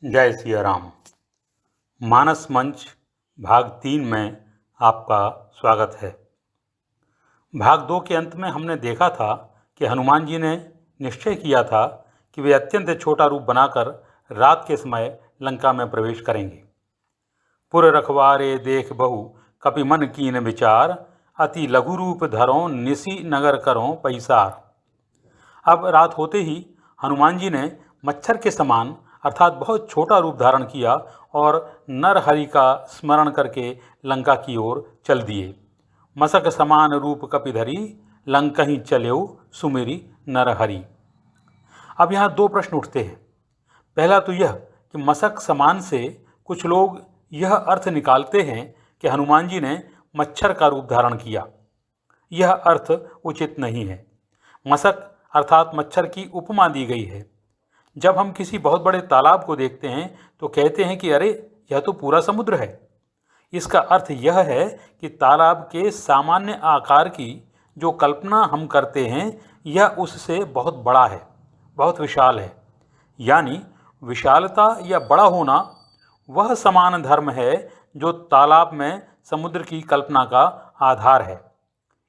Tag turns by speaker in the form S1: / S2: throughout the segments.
S1: जय सिया राम। मानस मंच भाग 3 में आपका स्वागत है। भाग 2 के अंत में हमने देखा था कि हनुमान जी ने निश्चय किया था कि वे अत्यंत छोटा रूप बनाकर रात के समय लंका में प्रवेश करेंगे। पुर रखवारे देख बहु कपि मन कीन विचार, अति लघु रूप धरों निसी नगर करों पैसार। अब रात होते ही हनुमान जी ने मच्छर के समान अर्थात बहुत छोटा रूप धारण किया और नरहरि का स्मरण करके लंका की ओर चल दिए। मसक समान रूप कपिधरी, लंकहि चल्यौ सुमिरि नरहरि। अब यहाँ दो प्रश्न उठते हैं। पहला तो यह कि मसक समान से कुछ लोग यह अर्थ निकालते हैं कि हनुमान जी ने मच्छर का रूप धारण किया। यह अर्थ उचित नहीं है। मसक अर्थात मच्छर की उपमा दी गई है। जब हम किसी बहुत बड़े तालाब को देखते हैं तो कहते हैं कि अरे यह तो पूरा समुद्र है। इसका अर्थ यह है कि तालाब के सामान्य आकार की जो कल्पना हम करते हैं यह उससे बहुत बड़ा है, बहुत विशाल है। यानी विशालता या बड़ा होना वह समान धर्म है जो तालाब में समुद्र की कल्पना का आधार है।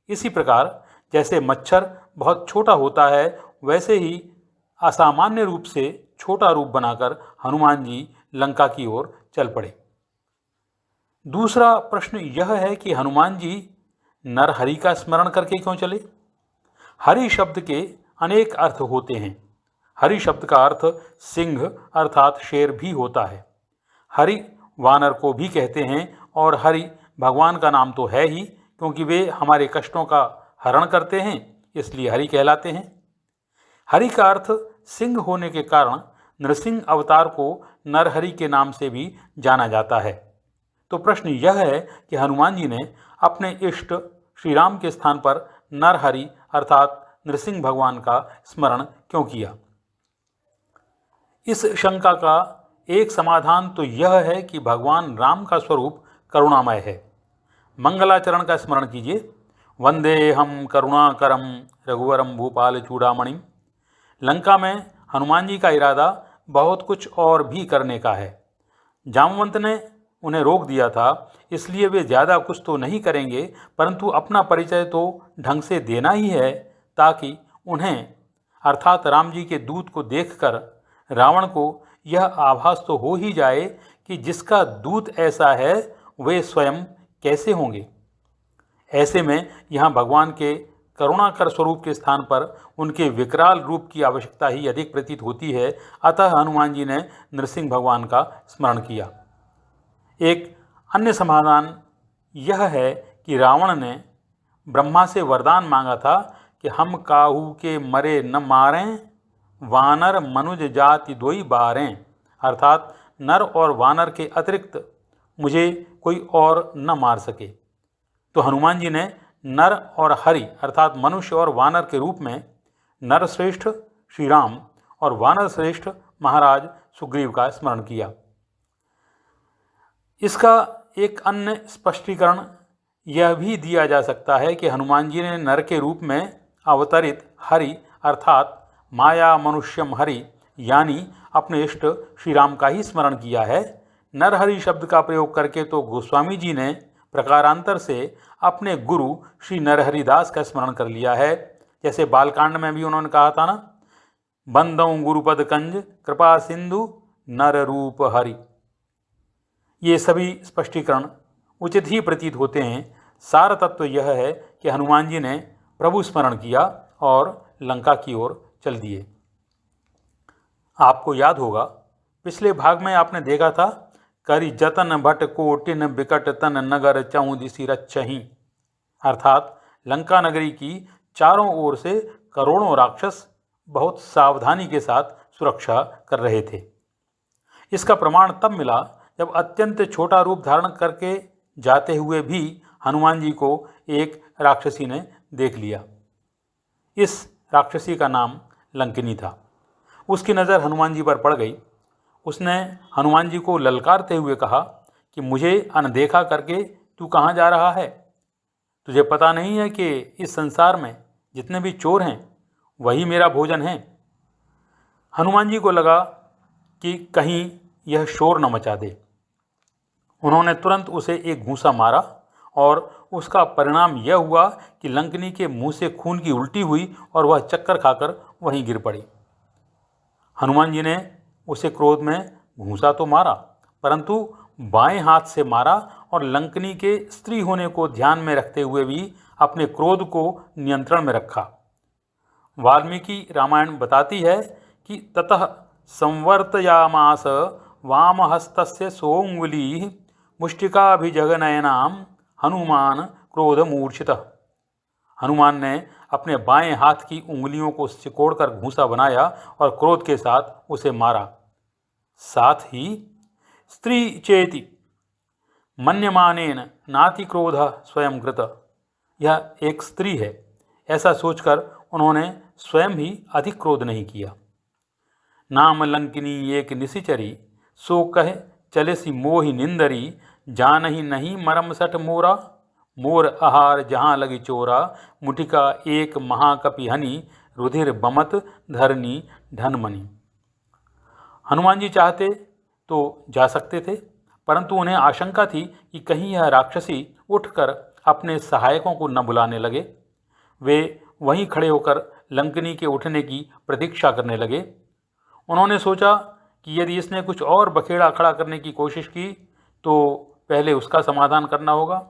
S1: इसी प्रकार जैसे मच्छर बहुत छोटा होता है, वैसे ही असामान्य रूप से छोटा रूप बनाकर हनुमान जी लंका की ओर चल पड़े। दूसरा प्रश्न यह है कि हनुमान जी नरहरि का स्मरण करके क्यों चले। हरि शब्द के अनेक अर्थ होते हैं। हरि शब्द का अर्थ सिंह अर्थात शेर भी होता है। हरि वानर को भी कहते हैं और हरि भगवान का नाम तो है ही, क्योंकि वे हमारे कष्टों का हरण करते हैं, इसलिए हरि कहलाते हैं। हरि का अर्थ सिंह होने के कारण नृसिंह अवतार को नरहरि के नाम से भी जाना जाता है। तो प्रश्न यह है कि हनुमान जी ने अपने इष्ट श्री राम के स्थान पर नरहरि अर्थात नृसिंह भगवान का स्मरण क्यों किया। इस शंका का एक समाधान तो यह है कि भगवान राम का स्वरूप करुणामय है। मंगलाचरण का स्मरण कीजिए। वंदे हम करुणाकरम रघुवरम भूपाल चूड़ामणि। लंका में हनुमान जी का इरादा बहुत कुछ और भी करने का है। जामवंत ने उन्हें रोक दिया था, इसलिए वे ज़्यादा कुछ तो नहीं करेंगे, परंतु अपना परिचय तो ढंग से देना ही है, ताकि उन्हें अर्थात राम जी के दूत को देखकर रावण को यह आभास तो हो ही जाए कि जिसका दूत ऐसा है वे स्वयं कैसे होंगे। ऐसे में यहाँ भगवान के करुणाकर स्वरूप के स्थान पर उनके विकराल रूप की आवश्यकता ही अधिक प्रतीत होती है। अतः हनुमान जी ने नृसिंह भगवान का स्मरण किया। एक अन्य समाधान यह है कि रावण ने ब्रह्मा से वरदान मांगा था कि हम काहू के मरे न मारें, वानर मनुज जाति दोई बारें। अर्थात नर और वानर के अतिरिक्त मुझे कोई और न मार सके। तो हनुमान जी ने नर और हरि अर्थात मनुष्य और वानर के रूप में नरश्रेष्ठ श्री राम और वानर श्रेष्ठ महाराज सुग्रीव का स्मरण किया। इसका एक अन्य स्पष्टीकरण यह भी दिया जा सकता है कि हनुमान जी ने नर के रूप में अवतरित हरि अर्थात माया मनुष्यम हरि यानी अपने इष्ट श्री राम का ही स्मरण किया है। नरहरि शब्द का प्रयोग करके तो गोस्वामी जी ने प्रकारांतर से अपने गुरु श्री नरहरिदास का स्मरण कर लिया है। जैसे बालकांड में भी उन्होंने कहा था ना, बंदौ गुरुपद कंज कृपा सिंधु नर रूप हरि। ये सभी स्पष्टीकरण उचित ही प्रतीत होते हैं। सार तत्व यह है कि हनुमान जी ने प्रभु स्मरण किया और लंका की ओर चल दिए। आपको याद होगा पिछले भाग में आपने देखा था, करि जतन भट कोटिन बिकट तन नगर चौं दिसि रक्षहि। अर्थात लंका नगरी की चारों ओर से करोड़ों राक्षस बहुत सावधानी के साथ सुरक्षा कर रहे थे। इसका प्रमाण तब मिला जब अत्यंत छोटा रूप धारण करके जाते हुए भी हनुमान जी को एक राक्षसी ने देख लिया। इस राक्षसी का नाम लंकिनी था। उसकी नज़र हनुमान जी पर पड़ गई। उसने हनुमान जी को ललकारते हुए कहा कि मुझे अनदेखा करके तू कहाँ जा रहा है? तुझे पता नहीं है कि इस संसार में जितने भी चोर हैं वही मेरा भोजन है। हनुमान जी को लगा कि कहीं यह शोर न मचा दे। उन्होंने तुरंत उसे एक घूंसा मारा और उसका परिणाम यह हुआ कि लंकिनी के मुंह से खून की उल्टी हुई और वह चक्कर खाकर वहीं गिर पड़ी। हनुमान जी ने उसे क्रोध में घूंसा तो मारा, परंतु बाएं हाथ से मारा और लंकिनी के स्त्री होने को ध्यान में रखते हुए भी अपने क्रोध को नियंत्रण में रखा। वाल्मीकि रामायण बताती है कि ततः संवर्तयामास वामहस्तस्य सोऽंगुली मुष्टिकाभिजगनयनां हनुमान क्रोधमूर्छितः। हनुमान ने अपने बाएं हाथ की उंगलियों को सिकोड़कर घूंसा बनाया और क्रोध के साथ उसे मारा। साथ ही स्त्री चेति मन्यमानेन नाति क्रोध स्वयं कृत, यह एक स्त्री है ऐसा सोचकर उन्होंने स्वयं ही अधिक क्रोध नहीं किया। नाम लंकिनी एक निशिचरी सो कह चलेसी मोहि निंदरी, जानहि नहीं मरम सठ मोरा, मोर आहार जहाँ लगी चोरा, मुठिका एक महाकपि हनि, रुधिर बमत धरनी ढनमणि। हनुमान जी चाहते तो जा सकते थे, परंतु उन्हें आशंका थी कि कहीं यह राक्षसी उठकर अपने सहायकों को न बुलाने लगे। वे वहीं खड़े होकर लंकिनी के उठने की प्रतीक्षा करने लगे। उन्होंने सोचा कि यदि इसने कुछ और बखेड़ा खड़ा करने की कोशिश की तो पहले उसका समाधान करना होगा।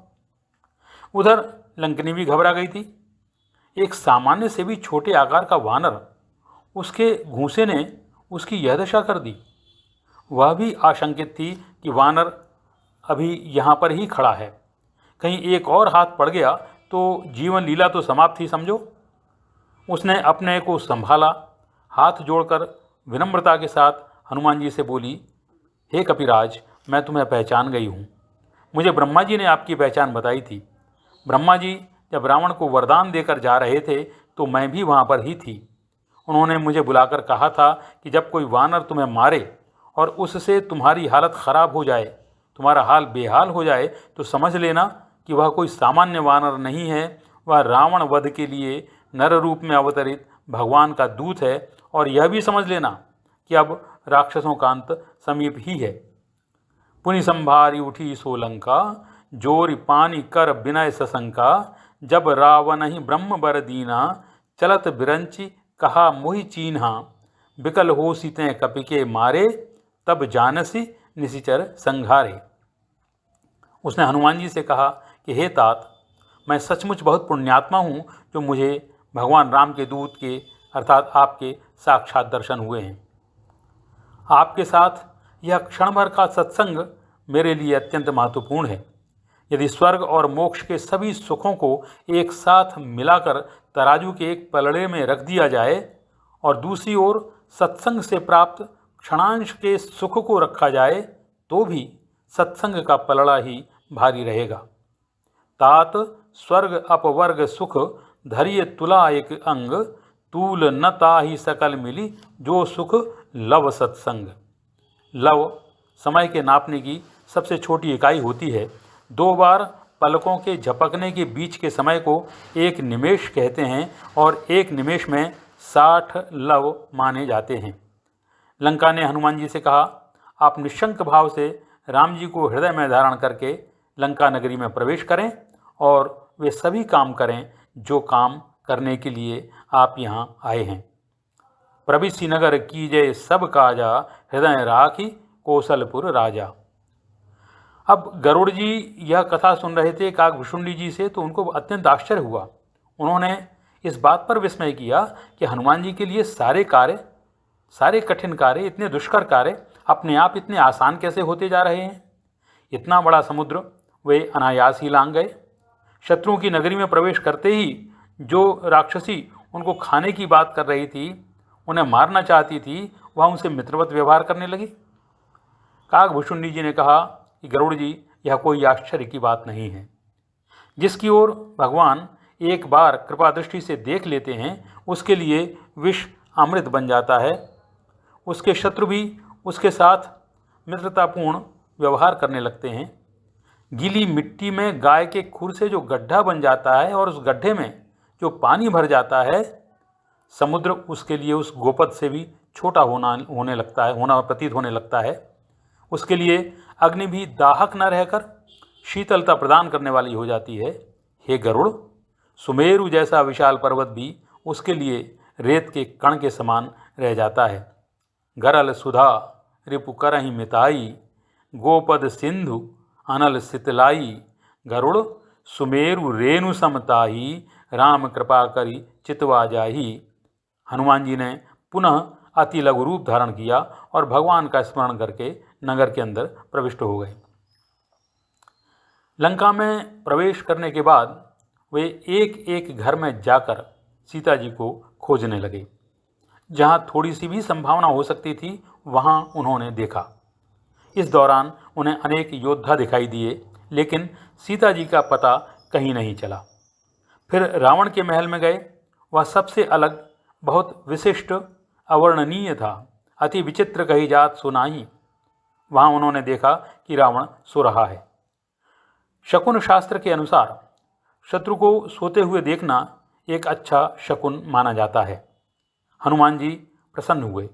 S1: उधर लंकिनी भी घबरा गई थी। एक सामान्य से भी छोटे आकार का वानर, उसके घूंसे ने उसकी यह दशा कर दी। वह भी आशंकित थी कि वानर अभी यहाँ पर ही खड़ा है, कहीं एक और हाथ पड़ गया तो जीवन लीला तो समाप्त ही समझो। उसने अपने को संभाला, हाथ जोड़कर विनम्रता के साथ हनुमान जी से बोली, हे कपिराज, मैं तुम्हें पहचान गई हूँ। मुझे ब्रह्मा जी ने आपकी पहचान बताई थी। ब्रह्मा जी जब रावण को वरदान देकर जा रहे थे तो मैं भी वहाँ पर ही थी। उन्होंने मुझे बुलाकर कहा था कि जब कोई वानर तुम्हें मारे और उससे तुम्हारी हालत ख़राब हो जाए, तुम्हारा हाल बेहाल हो जाए, तो समझ लेना कि वह कोई सामान्य वानर नहीं है, वह रावण वध के लिए नर रूप में अवतरित भगवान का दूत है। और यह भी समझ लेना कि अब राक्षसों का अंत समीप ही है। पुनि संभारी उठी सोलंका, जोरि पानी कर विनय सशंका, जब रावण ही ब्रह्म बर दीना, चलत बिरंचि कहा मोहि चीन्हा, बिकल होसी तै कपि के मारे, तब जानसी निशिचर संघारे। उसने हनुमान जी से कहा कि हे तात, मैं सचमुच बहुत पुण्यात्मा हूँ जो मुझे भगवान राम के दूत के अर्थात आपके साक्षात दर्शन हुए हैं। आपके साथ यह क्षण भर का सत्संग मेरे लिए अत्यंत महत्वपूर्ण है। यदि स्वर्ग और मोक्ष के सभी सुखों को एक साथ मिलाकर तराजू के एक पलड़े में रख दिया जाए और दूसरी ओर सत्संग से प्राप्त क्षणांश के सुख को रखा जाए तो भी सत्संग का पलड़ा ही भारी रहेगा। तात स्वर्ग अपवर्ग सुख, धरिय तुला एक अंग, तूल न ताहि सकल मिली, जो सुख लव सत्संग। लव समय के नापने की सबसे छोटी इकाई होती है। 2 बार पलकों के झपकने के बीच के समय को एक निमेष कहते हैं और एक निमेष में 60 लव माने जाते हैं। लंका ने हनुमान जी से कहा, आप निशंक भाव से राम जी को हृदय में धारण करके लंका नगरी में प्रवेश करें और वे सभी काम करें जो काम करने के लिए आप यहाँ आए हैं। प्रविशि नगर कीजय सब काजा, हृदय राखी कौशलपुर राजा। अब गरुड़ जी यह कथा सुन रहे थे काकभुषुंडी जी से, तो उनको अत्यंत आश्चर्य हुआ। उन्होंने इस बात पर विस्मय किया कि हनुमान जी के लिए सारे कठिन कार्य, इतने दुष्कर कार्य अपने आप इतने आसान कैसे होते जा रहे हैं। इतना बड़ा समुद्र वे अनायास ही लांघ गए। शत्रुओं की नगरी में प्रवेश करते ही जो राक्षसी उनको खाने की बात कर रही थी, उन्हें मारना चाहती थी, वह उनसे मित्रवत व्यवहार करने लगी। काकभुषुंडी जी ने कहा कि गरुड़ जी, यह कोई आश्चर्य की बात नहीं है। जिसकी ओर भगवान एक बार कृपा दृष्टि से देख लेते हैं उसके लिए विष अमृत बन जाता है। उसके शत्रु भी उसके साथ मित्रतापूर्ण व्यवहार करने लगते हैं। गीली मिट्टी में गाय के खुर से जो गड्ढा बन जाता है और उस गड्ढे में जो पानी भर जाता है, समुद्र उसके लिए उस गोपद से भी छोटा होने प्रतीत होने लगता है। उसके लिए अग्नि भी दाहक न रहकर शीतलता प्रदान करने वाली हो जाती है। हे गरुड़, सुमेरु जैसा विशाल पर्वत भी उसके लिए रेत के कण के समान रह जाता है। गरल सुधा रिपु करहि मिताई, गोपद सिंधु अनल सितलाई। गरुड़ सुमेरु रेणु समताही, राम कृपा करी चितवा जाही। हनुमान जी ने पुनः अति लघु रूप धारण किया और भगवान का स्मरण करके नगर के अंदर प्रविष्ट हो गए। लंका में प्रवेश करने के बाद वे एक एक घर में जाकर सीता जी को खोजने लगे। जहाँ थोड़ी सी भी संभावना हो सकती थी वहाँ उन्होंने देखा। इस दौरान उन्हें अनेक योद्धा दिखाई दिए, लेकिन सीता जी का पता कहीं नहीं चला। फिर रावण के महल में गए। वह सबसे अलग, बहुत विशिष्ट, अवर्णनीय था। अति विचित्र कही जात सुनाई। वहाँ उन्होंने देखा कि रावण सो रहा है। शकुन शास्त्र के अनुसार शत्रु को सोते हुए देखना एक अच्छा शकुन माना जाता है। हनुमान जी प्रसन्न हुए,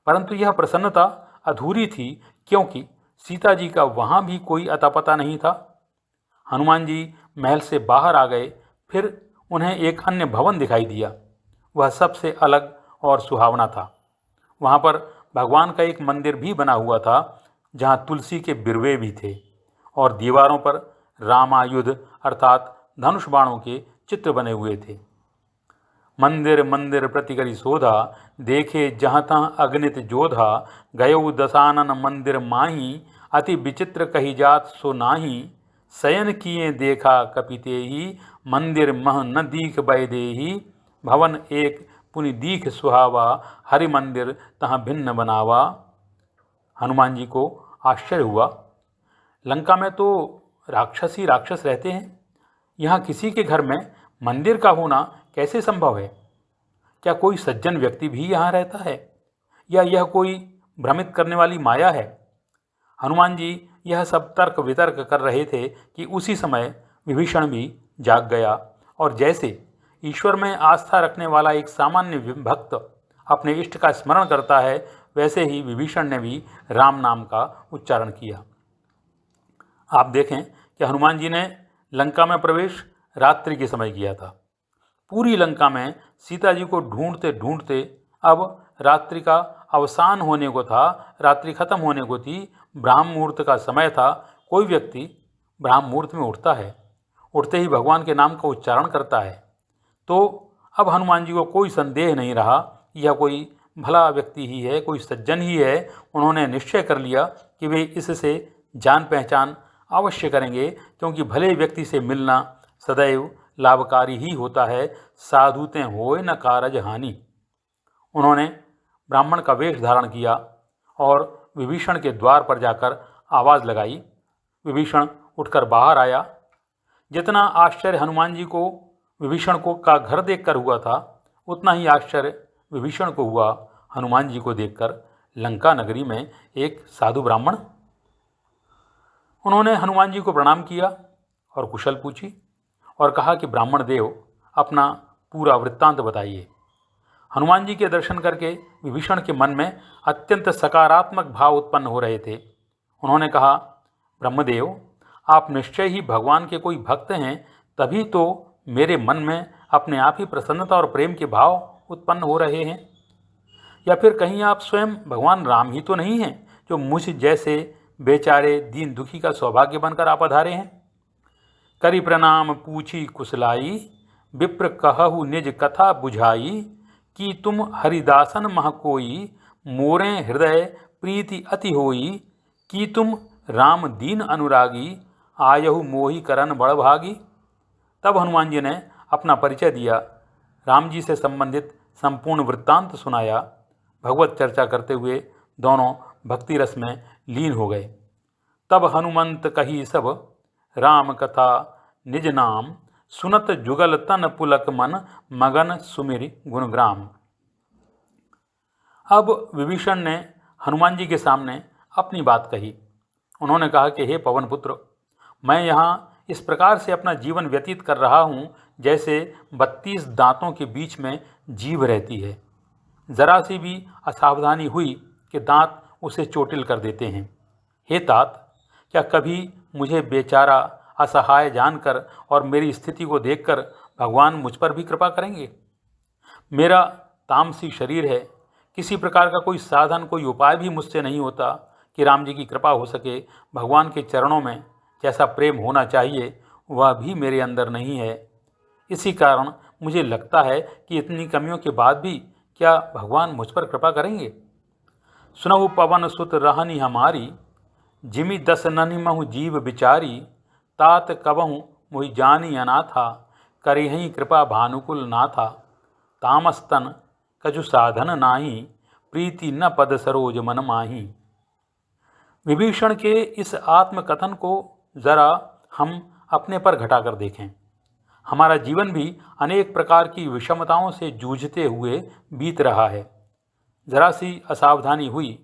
S1: परंतु यह प्रसन्नता अधूरी थी, क्योंकि सीता जी का वहाँ भी कोई अता पता नहीं था। हनुमान जी महल से बाहर आ गए। फिर उन्हें एक अन्य भवन दिखाई दिया। वह सबसे अलग और सुहावना था। वहाँ पर भगवान का एक मंदिर भी बना हुआ था, जहाँ तुलसी के बिरवे भी थे और दीवारों पर रामायुध अर्थात धनुष बाणों के चित्र बने हुए थे। मंदिर मंदिर प्रतिकरी शोधा, देखे जहाँ तहाँ अगणित जोधा। गयो दसानन मंदिर माही, अति विचित्र कही जात सो नाही। शयन किए देखा कपितेही, मंदिर मह न दीख बैदेही। भवन एक पुनि दीख सुहावा, हरि मंदिर तहाँ भिन्न बनावा। हनुमान जी को आश्चर्य हुआ। लंका में तो राक्षस ही राक्षस रहते हैं, यहाँ किसी के घर में मंदिर का होना कैसे संभव है? क्या कोई सज्जन व्यक्ति भी यहाँ रहता है, या यह कोई भ्रमित करने वाली माया है? हनुमान जी यह सब तर्क वितर्क कर रहे थे कि उसी समय विभीषण भी जाग गया, और जैसे ईश्वर में आस्था रखने वाला एक सामान्य भक्त अपने इष्ट का स्मरण करता है, वैसे ही विभीषण ने भी राम नाम का उच्चारण किया। आप देखें कि हनुमान जी ने लंका में प्रवेश रात्रि के समय किया था। पूरी लंका में सीता जी को ढूंढते ढूंढते अब रात्रि का अवसान होने को था, रात्रि खत्म होने को थी, ब्राह्म मुहूर्त का समय था। कोई व्यक्ति ब्राह्म मुहूर्त में उठता है, उठते ही भगवान के नाम का उच्चारण करता है। तो अब हनुमान जी को कोई संदेह नहीं रहा, यह कोई भला व्यक्ति ही है, कोई सज्जन ही है। उन्होंने निश्चय कर लिया कि वे इससे जान पहचान अवश्य करेंगे, क्योंकि भले व्यक्ति से मिलना सदैव लाभकारी ही होता है। साधुते होए न कारज हानि। उन्होंने ब्राह्मण का वेश धारण किया और विभीषण के द्वार पर जाकर आवाज़ लगाई। विभीषण उठकर बाहर आया। जितना आश्चर्य हनुमान जी को विभीषण को का घर देखकर हुआ था, उतना ही आश्चर्य विभीषण को हुआ हनुमान जी को देखकर लंका नगरी में एक साधु ब्राह्मण। उन्होंने हनुमान जी को प्रणाम किया और कुशल पूछी और कहा कि ब्राह्मण देव, अपना पूरा वृत्तांत बताइए। हनुमान जी के दर्शन करके विभीषण के मन में अत्यंत सकारात्मक भाव उत्पन्न हो रहे थे। उन्होंने कहा, ब्रह्मदेव, आप निश्चय ही भगवान के कोई भक्त हैं, तभी तो मेरे मन में अपने आप ही प्रसन्नता और प्रेम के भाव उत्पन्न हो रहे हैं। या फिर कहीं आप स्वयं भगवान राम ही तो नहीं हैं, जो मुझ जैसे बेचारे दीन दुखी का सौभाग्य बनकर आप पधारे हैं? करी प्रणाम पूछी कुशलाई, विप्र कहु निज कथा बुझाई। कि तुम हरिदासन मह कोई, मोरे हृदय प्रीति अति होई। कि तुम राम दीन अनुरागी, आयहु मोहि करन बड़ भागी। तब हनुमान जी ने अपना परिचय दिया, राम जी से संबंधित संपूर्ण वृत्तांत सुनाया। भगवत चर्चा करते हुए दोनों भक्ति रस में लीन हो गए। तब हनुमंत कही सब, राम कथा निज नाम। सुनत जुगल तन पुलक मन, मगन सुमिरि गुणग्राम। अब विभीषण ने हनुमान जी के सामने अपनी बात कही। उन्होंने कहा कि हे पवन पुत्र, मैं यहाँ इस प्रकार से अपना जीवन व्यतीत कर रहा हूँ जैसे 32 दांतों के बीच में जीभ रहती है। जरा सी भी असावधानी हुई कि दांत उसे चोटिल कर देते हैं। हे तात, क्या कभी मुझे बेचारा असहाय जानकर और मेरी स्थिति को देखकर भगवान मुझ पर भी कृपा करेंगे? मेरा तामसी शरीर है, किसी प्रकार का कोई साधन, कोई उपाय भी मुझसे नहीं होता कि राम जी की कृपा हो सके। भगवान के चरणों में जैसा प्रेम होना चाहिए वह भी मेरे अंदर नहीं है। इसी कारण मुझे लगता है कि इतनी कमियों के बाद भी क्या भगवान मुझ पर कृपा करेंगे? सुनहु पवन सुत रहनी हमारी, जिमि दस ननि महु जीव बिचारी, तात कबहु मुहि जानी अनाथा, करिहहि कृपा भानुकुल नाथा, तामस्तन कछु साधन नाही, प्रीति न पद सरोज मन माही। विभीषण के इस आत्मकथन को जरा हम अपने पर घटाकर देखें। हमारा जीवन भी अनेक प्रकार की विषमताओं से जूझते हुए बीत रहा है। जरा सी असावधानी हुई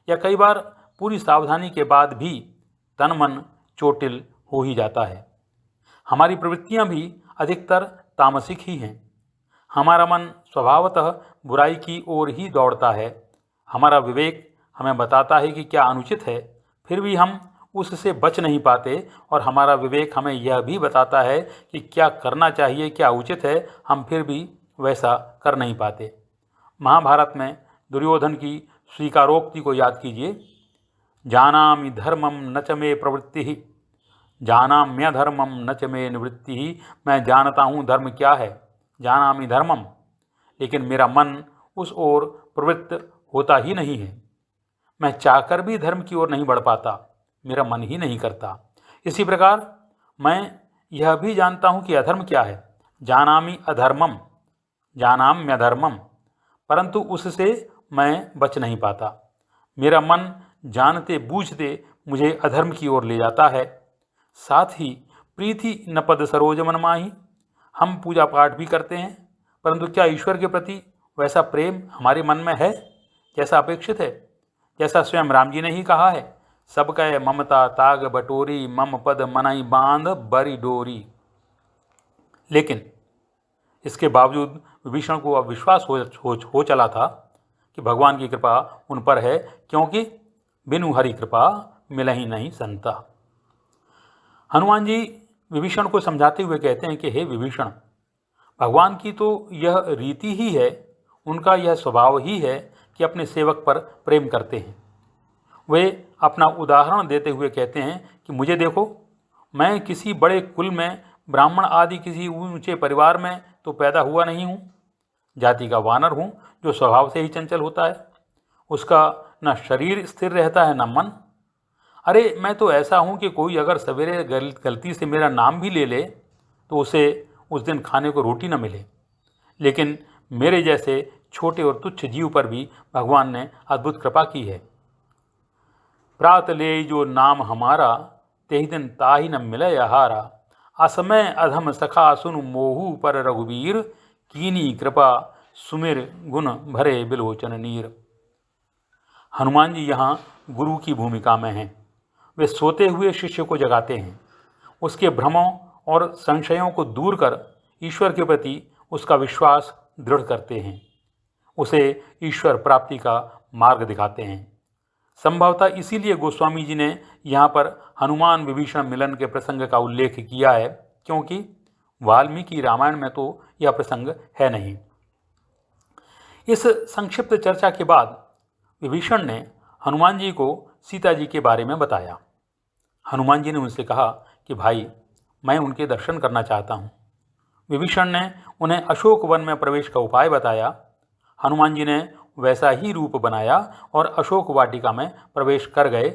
S1: या कई बार पूरी सावधानी के बाद भी तन मन चोटिल हो ही जाता है। हमारी प्रवृत्तियां भी अधिकतर तामसिक ही हैं। हमारा मन स्वभावतः बुराई की ओर ही दौड़ता है। हमारा विवेक हमें बताता है कि क्या अनुचित है, फिर भी हम उससे बच नहीं पाते, और हमारा विवेक हमें यह भी बताता है कि क्या करना चाहिए, क्या उचित है, हम फिर भी वैसा कर नहीं पाते। महाभारत में दुर्योधन की स्वीकारोक्ति को याद कीजिए। जानामि धर्मम न च मे प्रवृत्ति, जानाम्य धर्मम न च मे निवृत्ति। मैं जानता हूँ धर्म क्या है, जानामि धर्मम, लेकिन मेरा मन उस ओर प्रवृत्त होता ही नहीं है। मैं चाहकर भी धर्म की ओर नहीं बढ़ पाता, मेरा मन ही नहीं करता। इसी प्रकार मैं यह भी जानता हूँ कि अधर्म क्या है, जानामि अधर्मम, जानाम्य धर्मम, परंतु उससे मैं बच नहीं पाता। मेरा मन जानते बूझते मुझे अधर्म की ओर ले जाता है। साथ ही प्रीति न पद सरोज मन माही, हम पूजा पाठ भी करते हैं, परंतु क्या ईश्वर के प्रति वैसा प्रेम हमारे मन में है जैसा अपेक्षित है? जैसा स्वयं राम जी ने ही कहा है, सब कह ममता ताग बटोरी, मम पद मनई बांध बरी डोरी। लेकिन इसके बावजूद विभीषण को अब विश्वास हो चला था कि भगवान की कृपा उन पर है, क्योंकि बिनु हरि कृपा मिलहि नहीं संता। हनुमान जी विभीषण को समझाते हुए कहते हैं कि हे विभीषण, भगवान की तो यह रीति ही है, उनका यह स्वभाव ही है कि अपने सेवक पर प्रेम करते हैं। वे अपना उदाहरण देते हुए कहते हैं कि मुझे देखो, मैं किसी बड़े कुल में, ब्राह्मण आदि किसी ऊंचे परिवार में तो पैदा हुआ नहीं हूँ। जाति का वानर हूँ जो स्वभाव से ही चंचल होता है। उसका न शरीर स्थिर रहता है न मन। अरे मैं तो ऐसा हूँ कि कोई अगर सवेरे गलती से मेरा नाम भी ले ले तो उसे उस दिन खाने को रोटी न मिले। लेकिन मेरे जैसे छोटे और तुच्छ जीव पर भी भगवान ने अद्भुत कृपा की है। प्रात ले जो नाम हमारा, तेहि दिन ताहि न मिलय आहारा, असमय अधम सखा सुन मोहु पर रघुवीर, कीनी कृपा सुमिर गुण भरे बिलोचन नीर। हनुमान जी यहाँ गुरु की भूमिका में हैं। वे सोते हुए शिष्य को जगाते हैं, उसके भ्रमों और संशयों को दूर कर ईश्वर के प्रति उसका विश्वास दृढ़ करते हैं, उसे ईश्वर प्राप्ति का मार्ग दिखाते हैं। संभवतः इसीलिए गोस्वामी जी ने यहाँ पर हनुमान विभीषण मिलन के प्रसंग का उल्लेख किया है, क्योंकि वाल्मीकि रामायण में तो यह प्रसंग है नहीं। इस संक्षिप्त चर्चा के बाद विभीषण ने हनुमान जी को सीता जी के बारे में बताया। हनुमान जी ने उनसे कहा कि भाई, मैं उनके दर्शन करना चाहता हूँ। विभीषण ने उन्हें अशोक वन में प्रवेश का उपाय बताया। हनुमान जी ने वैसा ही रूप बनाया और अशोक वाटिका में प्रवेश कर गए।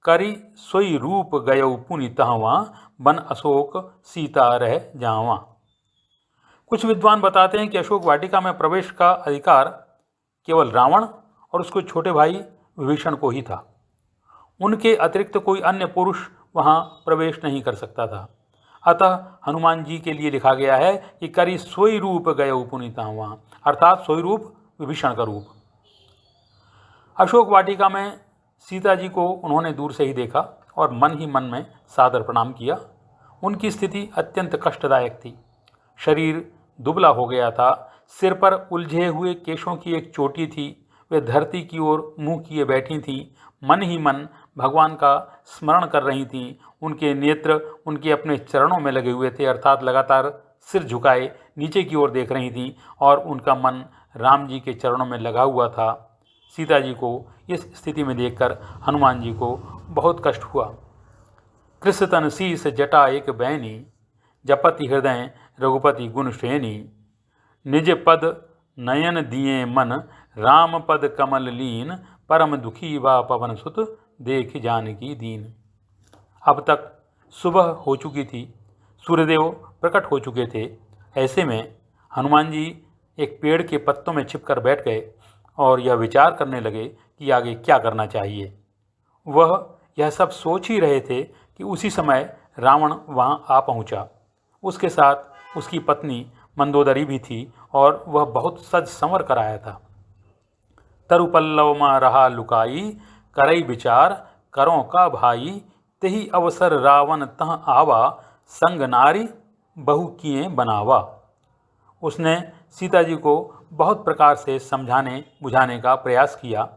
S1: करी सोई रूप गयौ पुनि तहवा, बन अशोक सीता रह जावा। कुछ विद्वान बताते हैं कि अशोक वाटिका में प्रवेश का अधिकार केवल रावण और उसके छोटे भाई विभीषण को ही था। उनके अतिरिक्त कोई अन्य पुरुष वहाँ प्रवेश नहीं कर सकता था। अतः हनुमान जी के लिए लिखा गया है कि करी सोई रूप गयौ पुनि तहवा, अर्थात सोई रूप विभीषण का रूप। अशोक वाटिका में सीता जी को उन्होंने दूर से ही देखा और मन ही मन में सादर प्रणाम किया। उनकी स्थिति अत्यंत कष्टदायक थी। शरीर दुबला हो गया था, सिर पर उलझे हुए केशों की एक चोटी थी, वे धरती की ओर मुंह किए बैठी थीं। मन ही मन भगवान का स्मरण कर रही थीं। उनके नेत्र उनके अपने चरणों में लगे हुए थे, अर्थात लगातार सिर झुकाए नीचे की ओर देख रही थीं और उनका मन राम जी के चरणों में लगा हुआ था। सीता जी को इस स्थिति में देखकर हनुमान जी को बहुत कष्ट हुआ। कृष तन शीस जटा एक बैनी, जपति हृदय रघुपति गुण श्रेणी। निज पद नयन दिए मन, राम पद कमल लीन। परम दुखी वा पवन सुत, देख जानकी दीन। अब तक सुबह हो चुकी थी, सूर्यदेव प्रकट हो चुके थे। ऐसे में हनुमान जी एक पेड़ के पत्तों में छिपकर बैठ गए और यह विचार करने लगे कि आगे क्या करना चाहिए। वह यह सब सोच ही रहे थे कि उसी समय रावण वहां आ पहुंचा। उसके साथ उसकी पत्नी मंदोदरी भी थी और वह बहुत सज संवर कर आया था। तरुपल्लव मा रहा लुकाई, करई विचार करों का भाई। तेहि अवसर रावण तह आवा, संग नारी बहु किए बनावा। उसने सीता जी को बहुत प्रकार से समझाने बुझाने का प्रयास किया।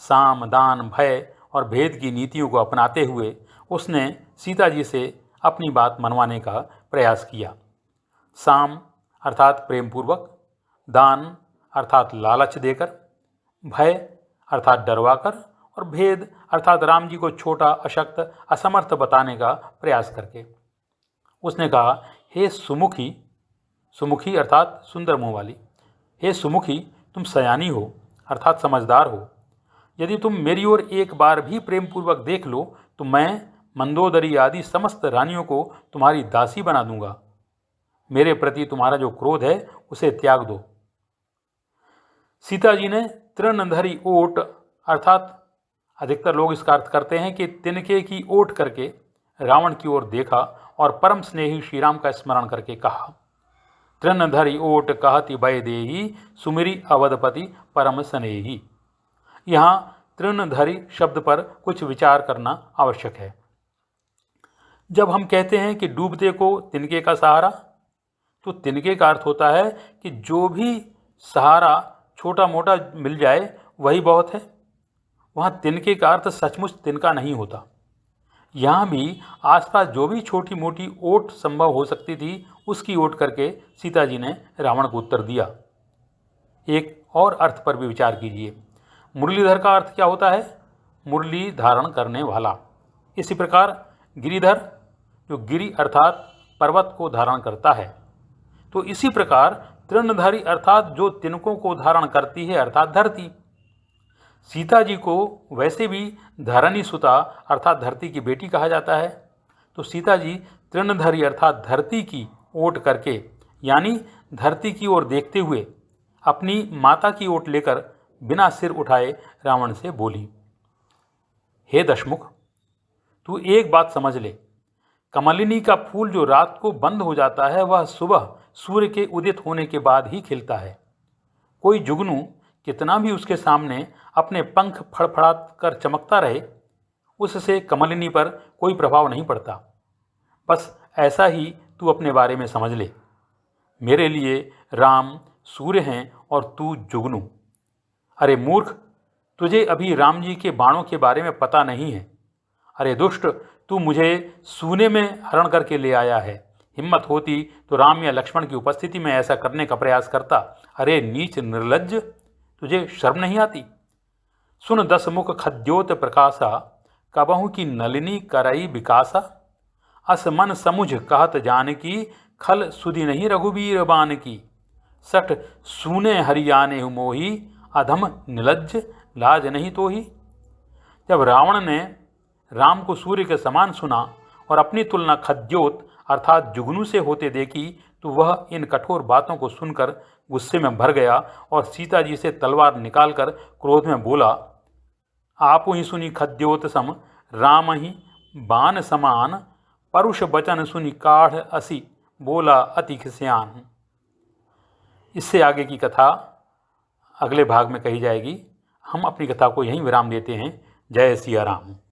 S1: साम दान भय और भेद की नीतियों को अपनाते हुए उसने सीता जी से अपनी बात मनवाने का प्रयास किया। साम अर्थात प्रेमपूर्वक, दान अर्थात लालच देकर, भय अर्थात डरवाकर और भेद अर्थात राम जी को छोटा, अशक्त, असमर्थ बताने का प्रयास करके। उसने कहा, हे सुमुखी, सुमुखी अर्थात सुंदर मुँह वाली, हे सुमुखी, तुम सयानी हो अर्थात समझदार हो। यदि तुम मेरी ओर एक बार भी प्रेमपूर्वक देख लो तो मैं मंदोदरी आदि समस्त रानियों को तुम्हारी दासी बना दूंगा। मेरे प्रति तुम्हारा जो क्रोध है उसे त्याग दो। सीता जी ने तृणधरी ओट अर्थात अधिकतर लोग इसका अर्थ करते हैं कि तिनके की ओट करके रावण की ओर देखा और परम स्नेही श्री राम का स्मरण करके कहा, तृणधरी ओट कहति भय देही, सुमिरी अवधपति परम स्नेही। यहाँ तृणधरी शब्द पर कुछ विचार करना आवश्यक है। जब हम कहते हैं कि डूबते को तिनके का सहारा, तो तिनके का अर्थ होता है कि जो भी सहारा छोटा मोटा मिल जाए वही बहुत है। वहाँ तिनके का अर्थ सचमुच तिनका नहीं होता। यहाँ भी आसपास जो भी छोटी मोटी ओट संभव हो सकती थी उसकी ओट करके सीता जी ने रावण को उत्तर दिया। एक और अर्थ पर भी विचार कीजिए। मुरलीधर का अर्थ क्या होता है? मुरली धारण करने वाला। इसी प्रकार गिरिधर, जो गिरि अर्थात पर्वत को धारण करता है। तो इसी प्रकार तृणधारी अर्थात जो तिनकों को धारण करती है अर्थात धरती। सीता जी को वैसे भी धरणी सुता अर्थात धरती की बेटी कहा जाता है। तो सीता जी तृणधारी अर्थात धरती की ओट करके यानी धरती की ओर देखते हुए अपनी माता की ओट लेकर बिना सिर उठाए रावण से बोली, हे दशमुख, तू एक बात समझ ले, कमलिनी का फूल जो रात को बंद हो जाता है वह सुबह सूर्य के उदित होने के बाद ही खिलता है। कोई जुगनू कितना भी उसके सामने अपने पंख फड़फड़ा कर चमकता रहे, उससे कमलिनी पर कोई प्रभाव नहीं पड़ता। बस ऐसा ही तू अपने बारे में समझ ले। मेरे लिए राम सूर्य हैं और तू जुगनू। अरे मूर्ख, तुझे अभी राम जी के बाणों के बारे में पता नहीं है। अरे दुष्ट, तू मुझे सूने में हरण करके ले आया है। हिम्मत होती तो राम या लक्ष्मण की उपस्थिति में ऐसा करने का प्रयास करता। अरे नीच निर्लज्ज, तुझे शर्म नहीं आती? सुन 10 मुख खद्योत प्रकाशा, कबहू की नलिनी करई विकासा। अस मन समुझ कहत जानकी, खल सुधि नहीं रघुबीर बान की। सठ सूने हरियाने मोही, अधम निलज्ज लाज नहीं तो ही। जब रावण ने राम को सूर्य के समान सुना और अपनी तुलना खद्योत अर्थात जुगनू से होते देखी तो वह इन कठोर बातों को सुनकर गुस्से में भर गया और सीता जी से तलवार निकालकर क्रोध में बोला, आप ही सुनी खद्योत सम, राम ही बान समान। परुष बचन सुनी काढ़ असी, बोला अति खिस्यान। इससे आगे की कथा अगले भाग में कही जाएगी। हम अपनी कथा को यहीं विराम देते हैं। जय सिया राम।